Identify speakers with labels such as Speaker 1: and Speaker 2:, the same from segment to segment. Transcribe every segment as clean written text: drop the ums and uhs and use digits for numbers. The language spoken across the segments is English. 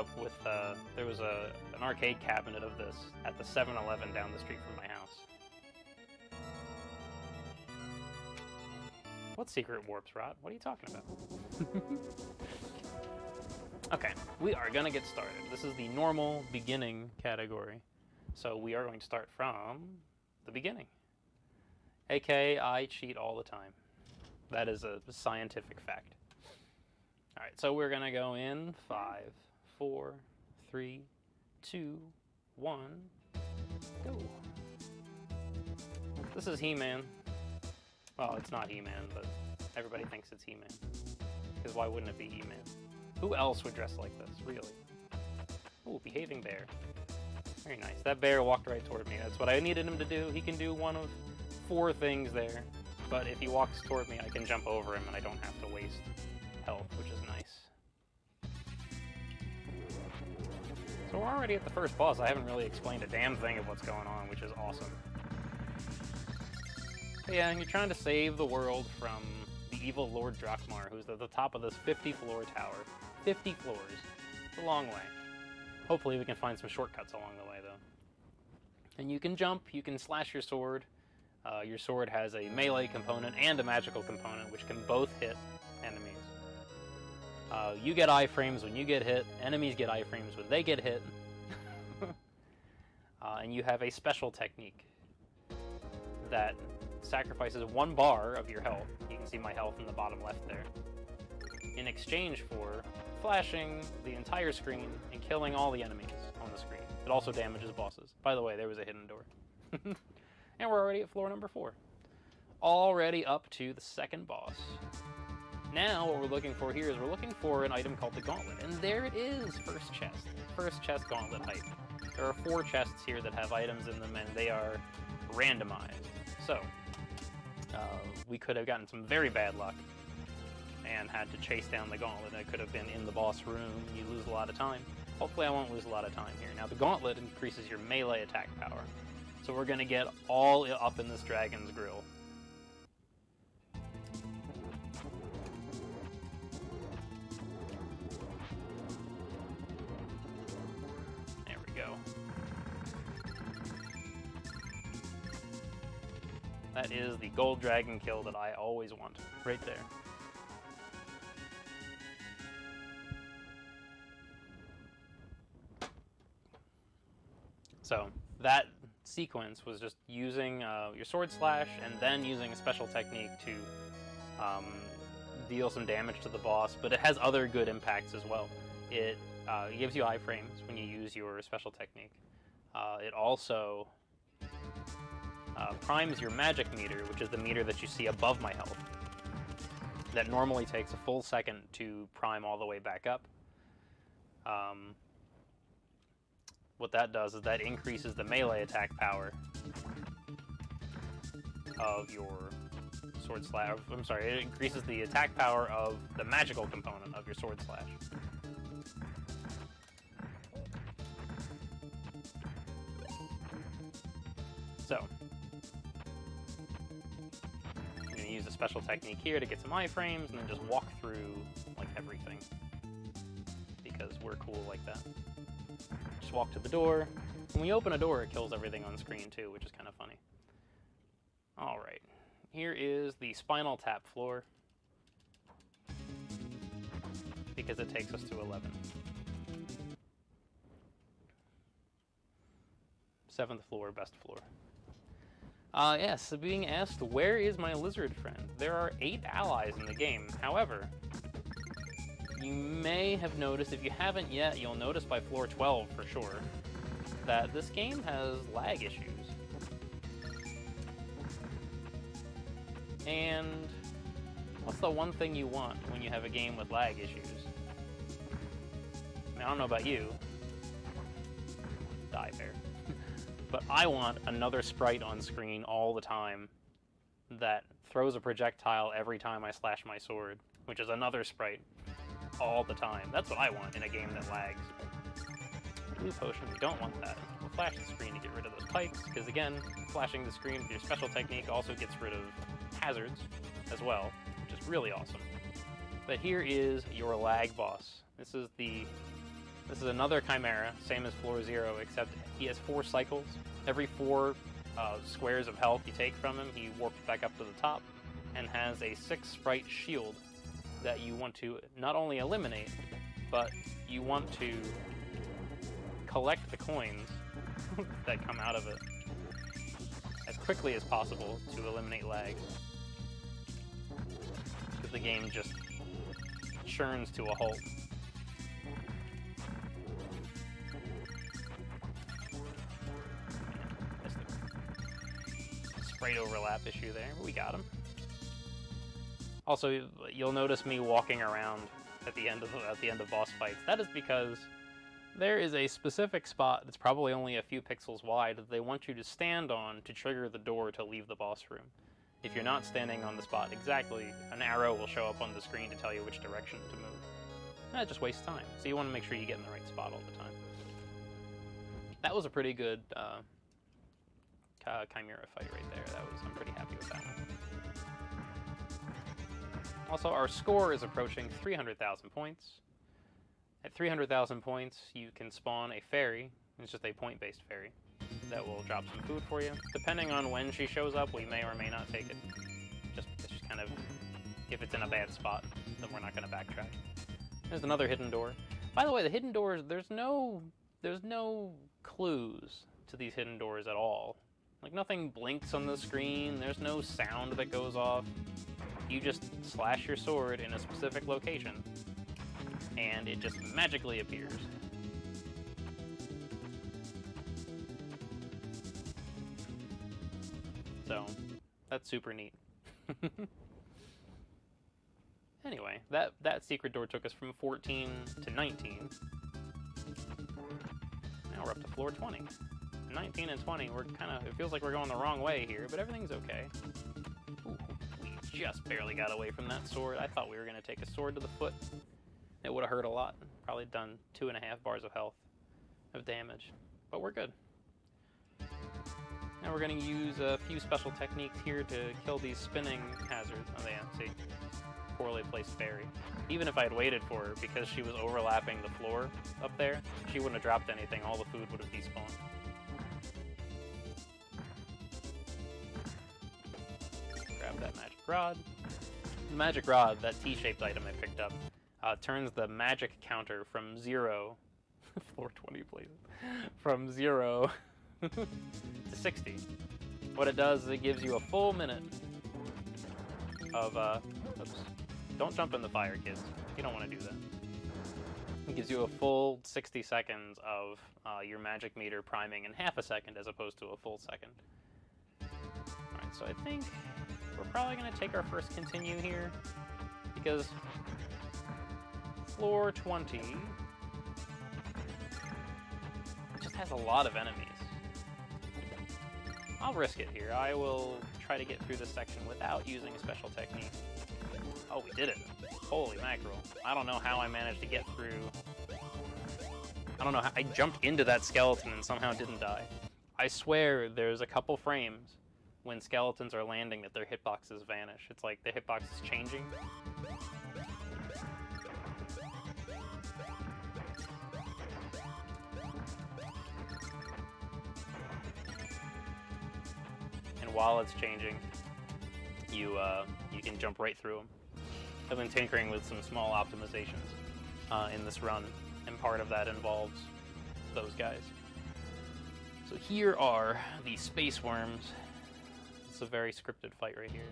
Speaker 1: up with, there was an arcade cabinet of this at the 7-Eleven down the street from my house. What secret warps, Rod? What are you talking about? Okay, we are gonna get started. This is the normal beginning category. So we are going to start from the beginning. AK, I cheat all the time. That is a scientific fact. Alright, so we're gonna go in 5, 4, 3, 2, 1, go. This is He-Man. Well, it's not He-Man, but everybody thinks it's He-Man. Because why wouldn't it be He-Man? Who else would dress like this, really? Ooh, behaving bear. Very nice. That bear walked right toward me. That's what I needed him to do. He can do one of 4 things there. But if he walks toward me, I can jump over him and I don't have to waste health, which is nice. So we're already at the first boss. I haven't really explained a damn thing of what's going on, which is awesome. But yeah, and you're trying to save the world from the evil Lord Drakmar, who's at the top of this 50-floor tower. 50 floors. It's a long way. Hopefully we can find some shortcuts along the way, though. And you can jump, you can slash your sword. Your sword has a melee component and a magical component, which can both hit enemies. You get iframes when you get hit, enemies get iframes when they get hit. And you have a special technique that sacrifices 1 bar of your health. You can see my health in the bottom left there. In exchange for flashing the entire screen and killing all the enemies on the screen. It also damages bosses. By the way, there was a hidden door. And we're already at floor number 4. Already up to the second boss. Now what we're looking for here is we're looking for an item called the Gauntlet. And there it is, first chest. First chest Gauntlet hype. There are 4 chests here that have items in them and they are randomized. So, we could have gotten some very bad luck and had to chase down the Gauntlet. It could have been in the boss room. You lose a lot of time. Hopefully I won't lose a lot of time here. Now the Gauntlet increases your melee attack power. So we're going to get all up in this dragon's grill. There we go. That is the gold dragon kill that I always want. Right there. So that sequence was just using your sword slash and then using a special technique to deal some damage to the boss, but it has other good impacts as well. It gives you iframes when you use your special technique. It also primes your magic meter, which is the meter that you see above my health. That normally takes a full second to prime all the way back up. What that does is that increases the melee attack power of your sword slash. I'm sorry, it increases the attack power of the magical component of your sword slash. So, I'm going to use a special technique here to get some iframes and then just walk through like everything. Because we're cool like that. Just walk to the door. When we open a door, it kills everything on screen too, which is kind of funny. Alright, here is the Spinal Tap floor. Because it takes us to 11. 7th floor, best floor. Yes, being asked, where is my lizard friend? There are 8 allies in the game. However, you may have noticed, if you haven't yet, you'll notice by floor 12 for sure, that this game has lag issues. And what's the one thing you want when you have a game with lag issues? I mean, I don't know about you. Die, bear. But I want another sprite on screen all the time that throws a projectile every time I slash my sword, which is another sprite all the time. That's what I want in a game that lags. Blue potion, we don't want that. We'll flash the screen to get rid of those pipes, because again, flashing the screen with your special technique also gets rid of hazards as well, which is really awesome. But here is your lag boss. This is the This is another Chimera, same as floor 0, except he has 4 cycles. Every 4 squares of health you take from him, he warps back up to the top, and has a 6 sprite shield that you want to not only eliminate, but you want to collect the coins that come out of it as quickly as possible to eliminate lag. Because the game just churns to a halt. Missed the sprite overlap issue there, but we got him. Also, you'll notice me walking around at the end of boss fights. That is because there is a specific spot that's probably only a few pixels wide that they want you to stand on to trigger the door to leave the boss room. If you're not standing on the spot exactly, an arrow will show up on the screen to tell you which direction to move. That just wastes time, so you want to make sure you get in the right spot all the time. That was a pretty good Chimera fight right there. I'm pretty happy with that one. Also, our score is approaching 300,000 points. At 300,000 points, you can spawn a fairy. It's just a point-based fairy that will drop some food for you. Depending on when she shows up, we may or may not take it. It's just kind of, if it's in a bad spot, then we're not going to backtrack. There's another hidden door. By the way, the hidden doors, there's no clues to these hidden doors at all. Like, nothing blinks on the screen, there's no sound that goes off. You just slash your sword in a specific location, and it just magically appears. So, that's super neat. Anyway, that secret door took us from 14 to 19. Now we're up to floor 20. 19 and 20, it feels like we're going the wrong way here, but everything's okay. Ooh, we just barely got away from that sword. I thought we were going to take a sword to the foot. It would have hurt a lot. Probably done 2.5 bars of health of damage, but we're good. Now we're going to use a few special techniques here to kill these spinning hazards. Oh yeah, see? Poorly placed fairy. Even if I had waited for her, because she was overlapping the floor up there, she wouldn't have dropped anything. All the food would have despawned. Grab that magic rod. The magic rod, that T-shaped item I picked up, turns the magic counter from 0, floor 20 please, from 0 to 60. What it does is it gives you a full minute of, oops, don't jump in the fire, kids. You don't want to do that. It gives you a full 60 seconds of your magic meter priming in half a second as opposed to a full second. Alright, so I think we're probably going to take our first continue here, because floor 20 just has a lot of enemies. I'll risk it here. I will try to get through this section without using a special technique. Oh, we did it. Holy mackerel. I don't know how I managed to get through. I don't know how I jumped into that skeleton and somehow didn't die. I swear there's a couple frames when skeletons are landing that their hitboxes vanish. It's like the hitbox is changing. And while it's changing, you can jump right through them. I've been tinkering with some small optimizations in this run, and part of that involves those guys. So here are the space worms. It's a very scripted fight right here.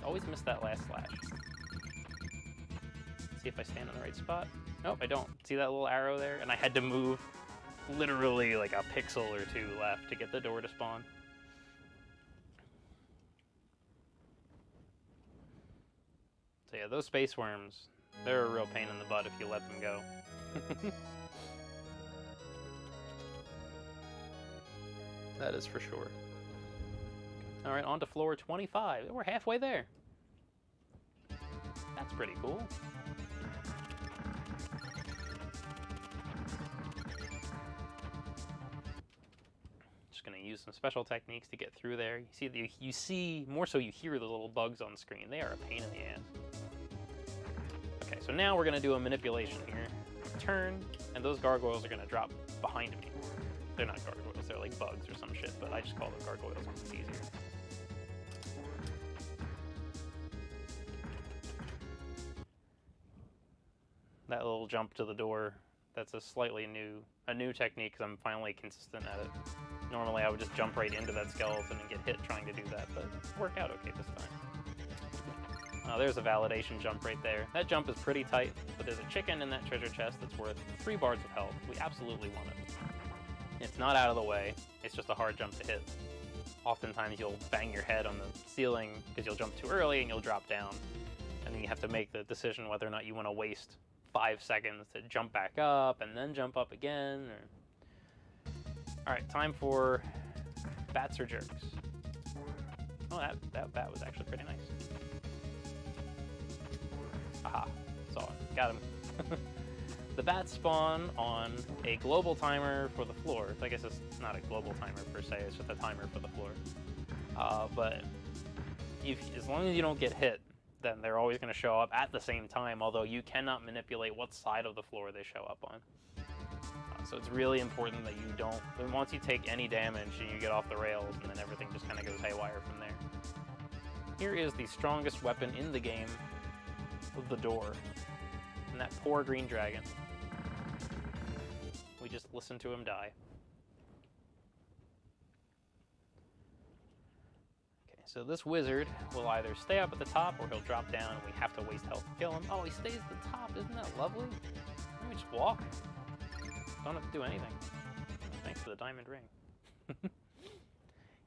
Speaker 1: Always miss that last slash. See if I stand in the right spot. Nope, I don't. See that little arrow there? And I had to move literally like a pixel or two left to get the door to spawn. So yeah, those space worms, they're a real pain in the butt if you let them go. That is for sure. Alright, on to floor 25. We're halfway there. That's pretty cool. just going to use some special techniques to get through there. You see, more so you hear the little bugs on screen. They are a pain in the ass. Okay, so now we're going to do a manipulation here. Turn, and those gargoyles are going to drop behind me. They're not gargoyles, they're like bugs or some shit, but I just call them gargoyles because it's easier. That little jump to the door, that's a slightly new technique because I'm finally consistent at it. Normally I would just jump right into that skeleton and get hit trying to do that, but it worked out okay this time. There's a validation jump right there. That jump is pretty tight, but there's a chicken in that treasure chest that's worth 3 bars of health. We absolutely want it. It's not out of the way, it's just a hard jump to hit. Oftentimes you'll bang your head on the ceiling because you'll jump too early and you'll drop down. And then you have to make the decision whether or not you want to waste 5 seconds to jump back up and then jump up again. Alright, time for bats or jerks. Oh, that bat was actually pretty nice. Aha, saw it. Got him. The bats spawn on a global timer for the floor. I guess it's not a global timer per se, it's just a timer for the floor. But as long as you don't get hit, then they're always going to show up at the same time, although you cannot manipulate what side of the floor they show up on. So it's really important that you don't, once you take any damage and you get off the rails, and then everything just kind of goes haywire from there. Here is the strongest weapon in the game, the door. And that poor green dragon. We just listen to him die. So this wizard will either stay up at the top or he'll drop down and we have to waste health to kill him. Oh, he stays at the top. Isn't that lovely? Let me just walk. Don't have to do anything. Thanks for the diamond ring.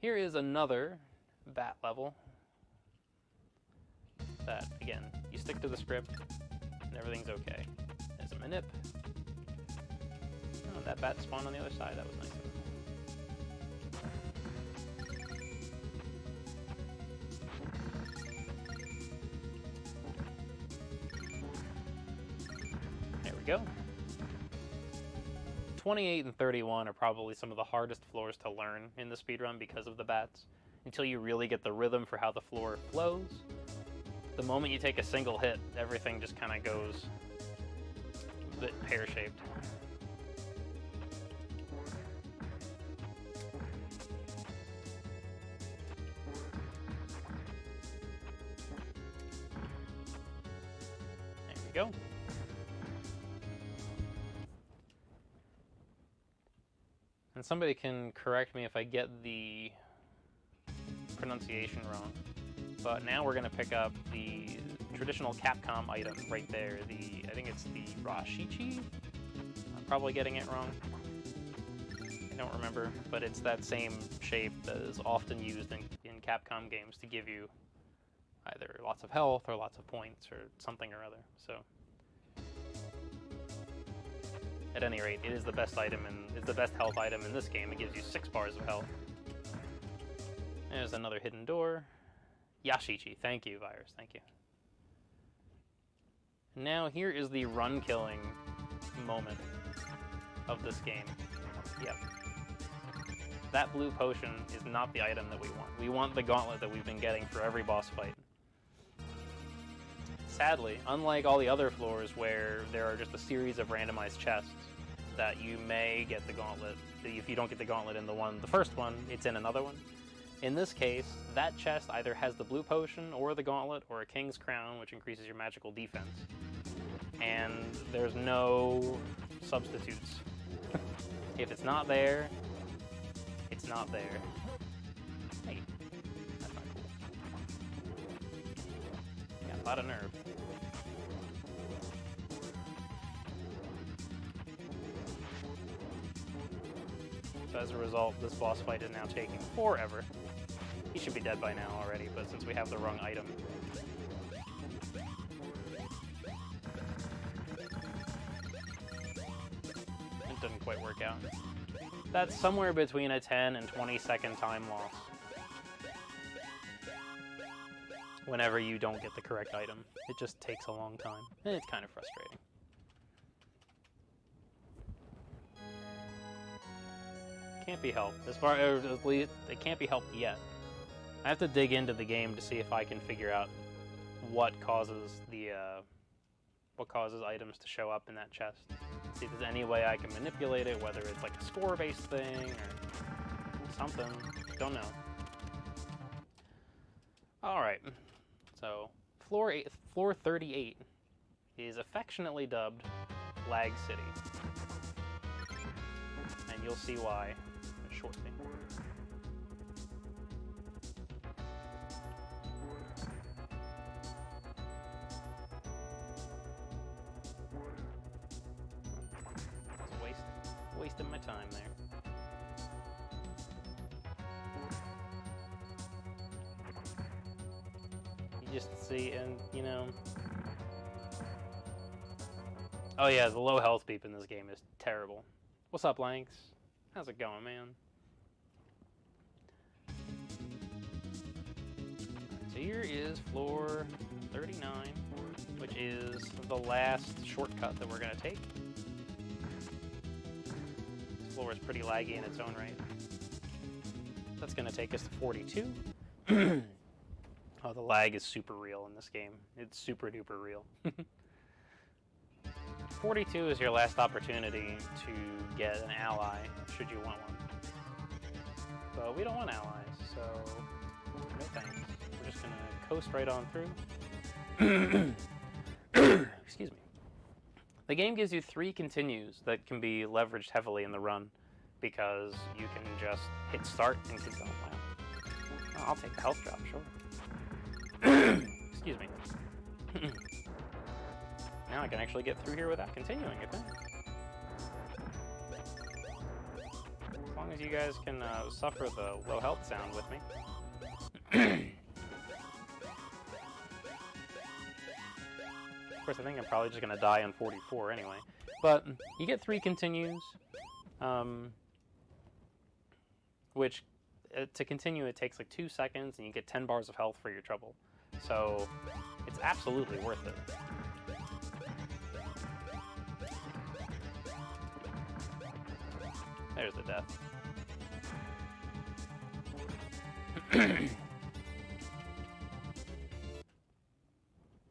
Speaker 1: Here is another bat level. That, again, you stick to the script and everything's okay. There's a manip. Oh, that bat spawned on the other side. That was nice. Go. 28 and 31 are probably some of the hardest floors to learn in the speedrun because of the bats. Until you really get the rhythm for how the floor flows. The moment you take a single hit, everything just kind of goes a bit pear-shaped. There we go. And somebody can correct me if I get the pronunciation wrong. But now we're going to pick up the traditional Capcom item right there. I think it's the Rashichi? I'm probably getting it wrong. I don't remember, but it's that same shape that is often used in Capcom games to give you either lots of health or lots of points or something or other. So at any rate, it is the best item and it's the best health item in this game. It gives you 6 bars of health. There's another hidden door. Yashichi, thank you, Virus, thank you. Now here is the run-killing moment of this game. Yep. That blue potion is not the item that we want. We want the gauntlet that we've been getting for every boss fight. Sadly, unlike all the other floors where there are just a series of randomized chests that you may get the gauntlet, if you don't get the gauntlet in the first one, it's in another one. In this case, that chest either has the blue potion or the gauntlet or a king's crown, which increases your magical defense. And there's no substitutes. If it's not there, it's not there. Hey, that's not cool. Got a lot of nerve. So as a result, this boss fight is now taking forever. He should be dead by now already, but since we have the wrong item. It didn't quite work out. That's somewhere between a 10 and 20 second time loss. Whenever you don't get the correct item. It just takes a long time. And it's kind of frustrating. Can't be helped. As far as at least it can't be helped yet. I have to dig into the game to see if I can figure out what causes items to show up in that chest. See if there's any way I can manipulate it, whether it's like a score-based thing or something. Don't know. All right. So floor 38 is affectionately dubbed Lag City, and you'll see why shortly. Wasting my time there. You just see, and you know. Oh yeah, the low health beep in this game is terrible. What's up, Lanks? How's it going, man? So here is floor 39, which is the last shortcut that we're gonna take. Floor is pretty laggy in its own right. That's going to take us to 42. Oh, the lag is super real in this game. It's super duper real. 42 is your last opportunity to get an ally, should you want one. But we don't want allies, so no thanks. We're just going to coast right on through. Excuse me. The game gives you 3 continues that can be leveraged heavily in the run, because you can just hit start and keep going. Wow. Oh, I'll take the health drop, sure. Excuse me. Now I can actually get through here without continuing, I think. As long as you guys can suffer the low health sound with me. Of course, I think I'm probably just going to die on 44 anyway. But you get 3 continues, which, to continue, it takes like 2 seconds, and you get 10 bars of health for your trouble. So, it's absolutely worth it. There's the death.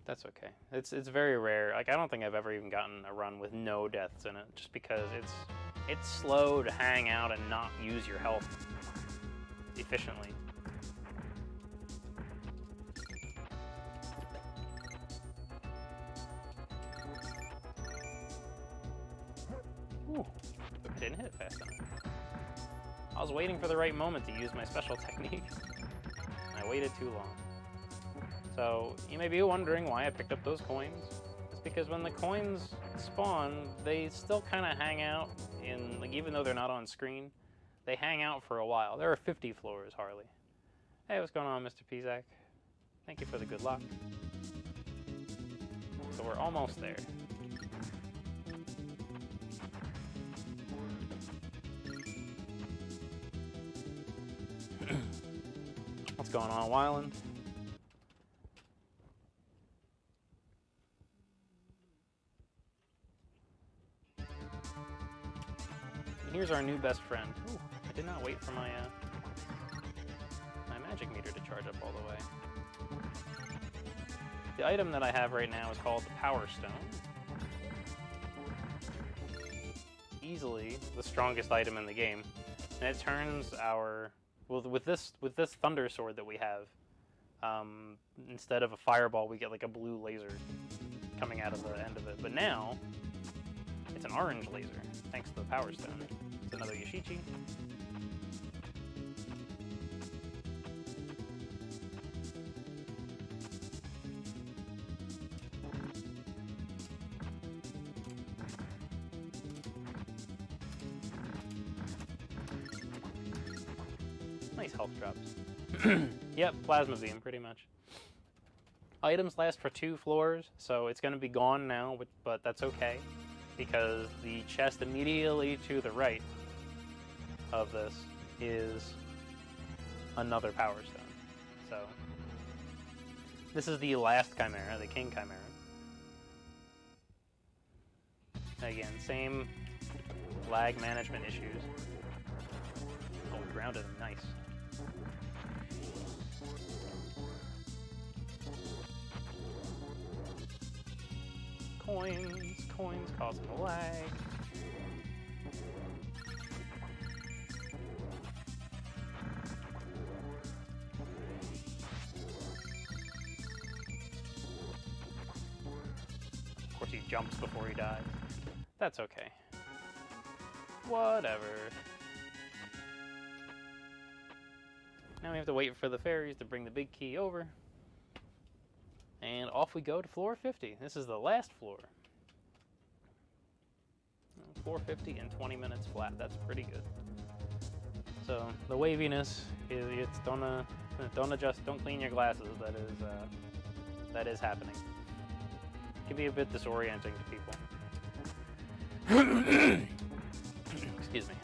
Speaker 1: That's okay. It's very rare. Like, I don't think I've ever even gotten a run with no deaths in it, just because it's slow to hang out and not use your health efficiently. Ooh, I didn't hit it fast enough. I was waiting for the right moment to use my special technique. I waited too long. So, you may be wondering why I picked up those coins. It's because when the coins spawn, they still kind of hang out in, like, even though they're not on screen, they hang out for a while. There are 50 floors, Harley. Hey, what's going on, Mr. Pizak? Thank you for the good luck. So we're almost there. What's going on, Wyland? Here's our new best friend. Ooh, I did not wait for my magic meter to charge up all the way. The item that I have right now is called the Power Stone. Easily the strongest item in the game, and it turns our with this thunder sword that we have. Instead of a fireball, we get like a blue laser coming out of the end of it. But now it's an orange laser, thanks to the Power Stone. It's another Yoshichi. Nice health drops. Yep, plasma beam, pretty much. Items last for 2 floors, so it's going to be gone now, but that's okay, because the chest immediately to the right of this is another Power Stone. So this is the last Chimera, the King Chimera. Again, same lag management issues. grounded him nice. Coins causing a lag. Of course, he jumps before he dies. That's okay. Whatever. Now we have to wait for the fairies to bring the big key over. And off we go to floor 50. This is the last floor. Floor 50 in 20 minutes flat. That's pretty good. So the waviness is don't adjust, don't clean your glasses. That is happening. It can be a bit disorienting to people. Excuse me.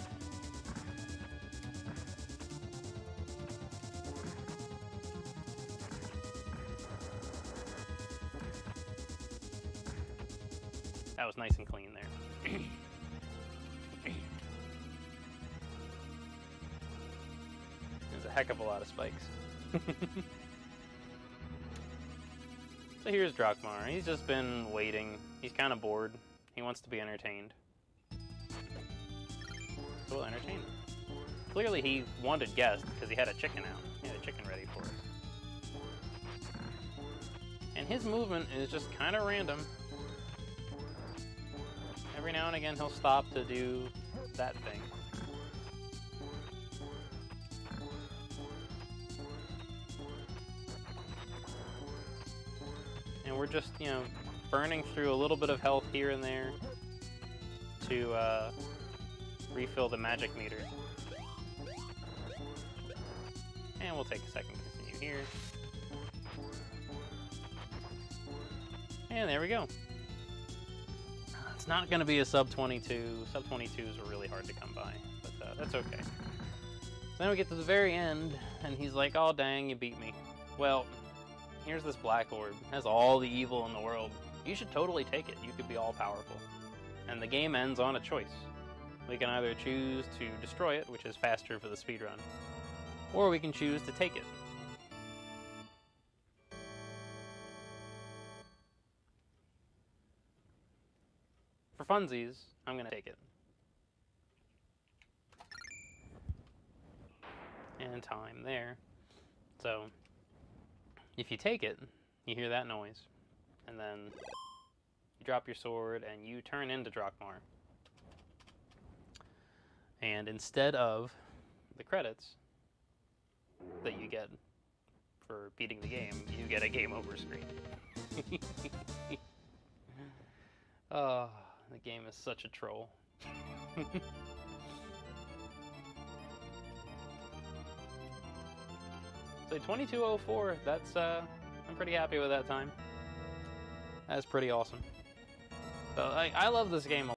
Speaker 1: That was nice and clean there. There's a heck of a lot of spikes. So here's Drakmar. He's just been waiting. He's kind of bored. He wants to be entertained. So we'll entertain him. Clearly he wanted guests because he had a chicken out. He had a chicken ready for us. And his movement is just kind of random. Every now and again he'll stop to do that thing. And we're just, you know, burning through a little bit of health here and there to refill the magic meter. And we'll take a second to continue here. And there we go. It's not going to be a sub 22. Sub 22s are really hard to come by, but that's okay. So then we get to the very end, and he's like, "Oh dang, you beat me." Well, here's this black orb. It has all the evil in the world. You should totally take it. You could be all powerful. And the game ends on a choice. We can either choose to destroy it, which is faster for the speedrun, or we can choose to take it. For funsies, I'm going to take it. And time there. So, if you take it, you hear that noise. And then you drop your sword and you turn into Drakmar. And instead of the credits that you get for beating the game, you get a game over screen. Oh, the game is such a troll. So 22:04, that's, I'm pretty happy with that time. That's pretty awesome. So I love this game a lot.